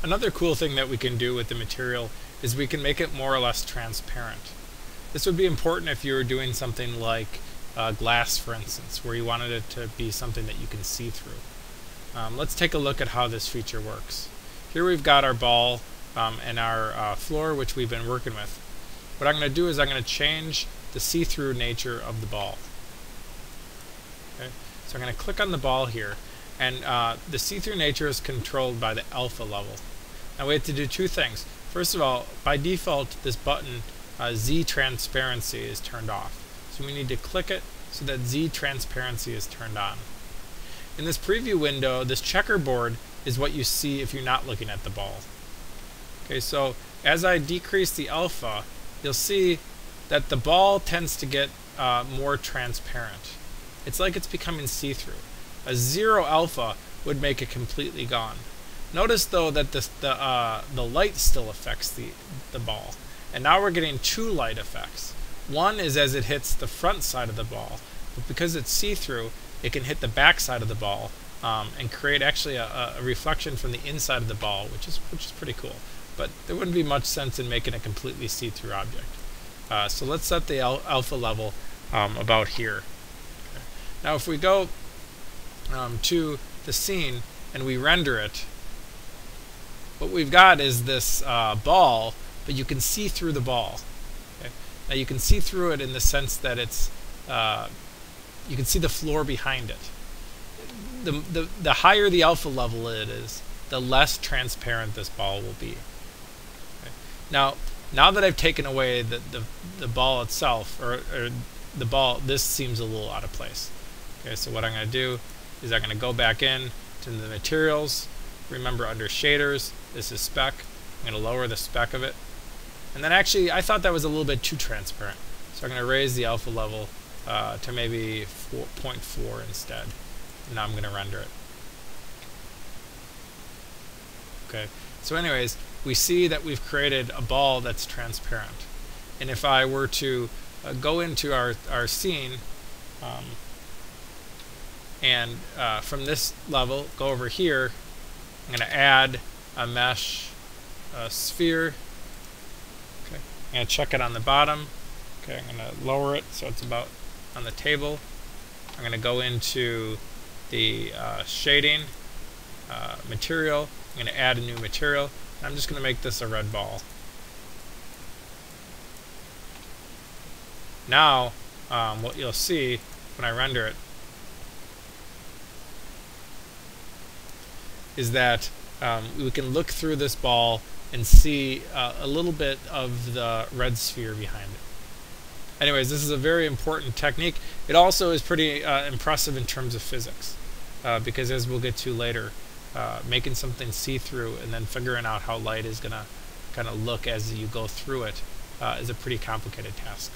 Another cool thing that we can do with the material is we can make it more or less transparent. This would be important if you were doing something like glass, for instance, where you wanted it to be something that you can see through. Let's take a look at how this feature works. Here we've got our ball and our floor, which we've been working with. What I'm going to do is I'm going to change the see-through nature of the ball. Okay? So I'm going to click on the ball here, and the see-through nature is controlled by the alpha level. Now we have to do two things. First of all, by default, this button Z transparency is turned off. So we need to click it so that Z transparency is turned on. In this preview window, this checkerboard is what you see if you're not looking at the ball. Okay, so as I decrease the alpha, you'll see that the ball tends to get more transparent. It's like it's becoming see-through. A 0 alpha would make it completely gone. Notice though that the light still affects the ball. And now we're getting two light effects. One is as it hits the front side of the ball, but because it's see-through, it can hit the back side of the ball and create actually a reflection from the inside of the ball, which is pretty cool. But there wouldn't be much sense in making a completely see-through object. So let's set the alpha level about here. Okay. Now if we go to the scene and we render it, what we've got is this ball, but you can see through the ball. Okay? Now you can see through it in the sense that it's you can see the floor behind it. The higher the alpha level it is, the less transparent this ball will be. Okay? Now that I've taken away the ball itself, or the ball, this seems a little out of place. Okay, so what I'm going to do is I'm going to go back in to the materials. Remember, under shaders, this is spec. I'm going to lower the spec of it. And then actually, I thought that was a little bit too transparent. So I'm going to raise the alpha level to maybe 0.4 instead. And now I'm going to render it. Okay. So anyways, we see that we've created a ball that's transparent. And if I were to go into our scene and from this level, go over here, I'm going to add a mesh sphere. Okay. I'm going to check it on the bottom. Okay, I'm going to lower it so it's about on the table. I'm going to go into the shading material. I'm going to add a new material. And I'm just going to make this a red ball. Now, what you'll see when I render it is that we can look through this ball and see a little bit of the red sphere behind it. Anyways, this is a very important technique. It also is pretty impressive in terms of physics, because as we'll get to later, making something see-through and then figuring out how light is going to kind of look as you go through it is a pretty complicated task.